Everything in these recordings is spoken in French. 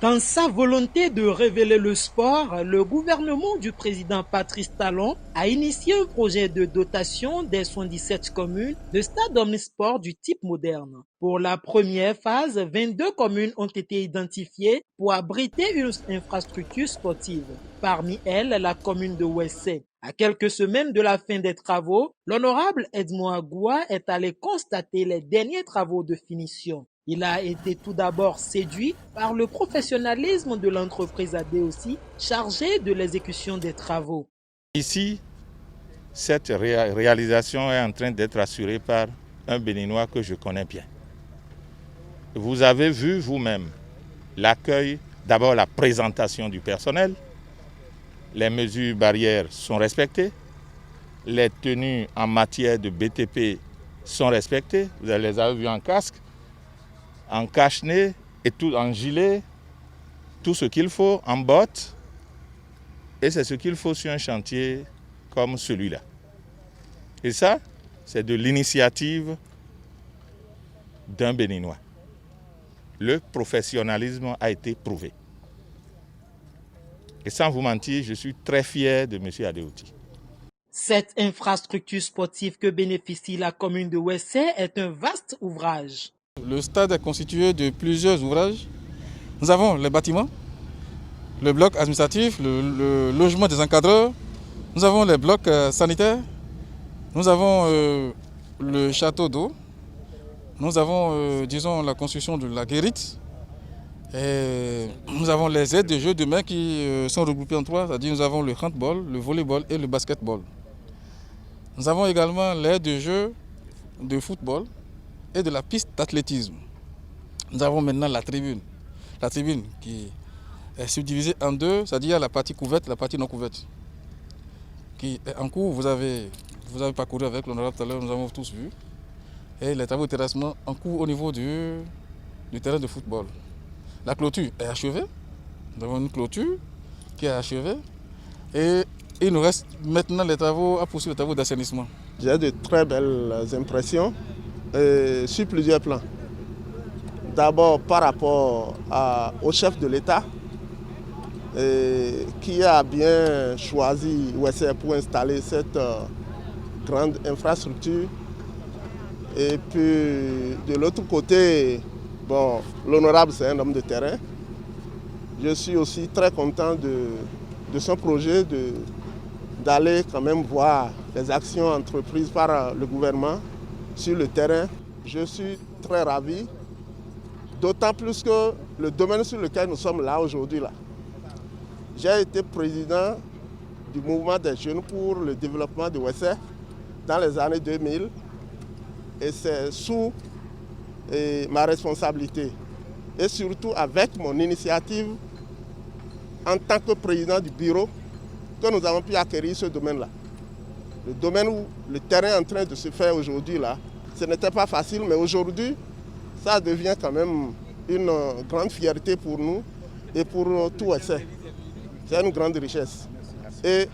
Dans sa volonté de révéler le sport, le gouvernement du président Patrice Talon a initié un projet de dotation des 77 communes de stades omnisports du type moderne. Pour la première phase, 22 communes ont été identifiées pour abriter une infrastructure sportive. Parmi elles, la commune de Ouessé. À quelques semaines de la fin des travaux, l'honorable Edmond Agoua est allé constater les derniers travaux de finition. Il a été tout d'abord séduit par le professionnalisme de l'entreprise ADOCI chargée de l'exécution des travaux. Ici, cette réalisation est en train d'être assurée par un Béninois que je connais bien. Vous avez vu vous-même l'accueil, d'abord la présentation du personnel, les mesures barrières sont respectées, les tenues en matière de BTP sont respectées, vous les avez vues en casque, en cache-nez et tout, en gilet, tout ce qu'il faut, en bottes, et c'est ce qu'il faut sur un chantier comme celui-là. Et ça, c'est de l'initiative d'un Béninois. Le professionnalisme a été prouvé. Et sans vous mentir, je suis très fier de M. Adeoti. Cette infrastructure sportive que bénéficie la commune de Ouessé est un vaste ouvrage. Le stade est constitué de plusieurs ouvrages. Nous avons les bâtiments, le bloc administratif, le logement des encadreurs, nous avons les blocs sanitaires, nous avons le château d'eau, nous avons disons, la construction de la guérite, et nous avons les aides de jeux de main qui sont regroupées en trois, c'est-à-dire nous avons le handball, le volleyball et le basketball. Nous avons également l'aide de jeux de football et de la piste d'athlétisme. Nous avons maintenant la tribune qui est subdivisée en deux, c'est-à-dire la partie couverte et la partie non couverte. Qui est en cours, vous avez parcouru avec l'honorable tout à l'heure, nous avons tous vu. Et les travaux de terrassement en cours au niveau du terrain de football. La clôture est achevée. Nous avons une clôture qui est achevée. Et il nous reste maintenant les travaux à poursuivre, les travaux d'assainissement. J'ai de très belles impressions sur plusieurs plans. D'abord par rapport au chef de l'État qui a bien choisi Ouessé pour installer cette grande infrastructure. Et puis de l'autre côté, bon, l'honorable c'est un homme de terrain. Je suis aussi très content de son projet d'aller quand même voir les actions entreprises par le gouvernement sur le terrain. Je suis très ravi, d'autant plus que le domaine sur lequel nous sommes là aujourd'hui, j'ai été président du mouvement des jeunes pour le développement de Ouessé dans les années 2000 et c'est sous ma responsabilité et surtout avec mon initiative en tant que président du bureau que nous avons pu acquérir ce domaine-là. Le domaine où le terrain est en train de se faire aujourd'hui, ce n'était pas facile, mais aujourd'hui, ça devient quand même une grande fierté pour nous et pour tout Ouessé. C'est une grande richesse. Et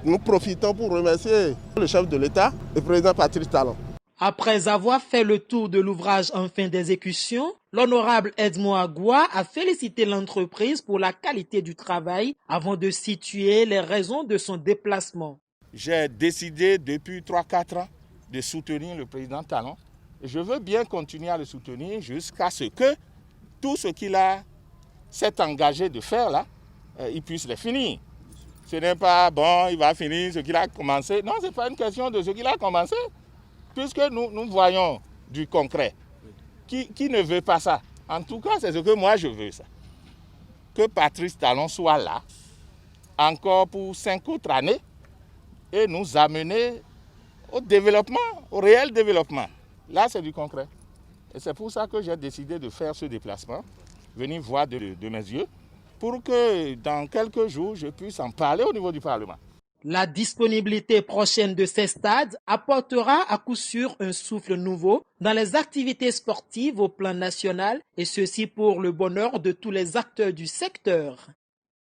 nous profitons pour remercier le chef de l'État, le président Patrice Talon. Après avoir fait le tour de l'ouvrage en fin d'exécution, l'honorable Edmond Agoua a félicité l'entreprise pour la qualité du travail avant de situer les raisons de son déplacement. J'ai décidé depuis 3-4 ans de soutenir le président Talon. Je veux bien continuer à le soutenir jusqu'à ce que tout ce qu'il s'est engagé de faire là, il puisse les finir. Ce n'est pas bon, il va finir ce qu'il a commencé. Non, ce n'est pas une question de ce qu'il a commencé. Puisque nous voyons du concret. Qui ne veut pas ça? En tout cas, c'est ce que moi je veux, ça. Que Patrice Talon soit là, encore pour 5 autres années, et nous amener au développement, au réel développement. Là, c'est du concret. Et c'est pour ça que j'ai décidé de faire ce déplacement, venir voir de mes yeux, pour que dans quelques jours, je puisse en parler au niveau du Parlement. La disponibilité prochaine de ces stades apportera à coup sûr un souffle nouveau dans les activités sportives au plan national et ceci pour le bonheur de tous les acteurs du secteur.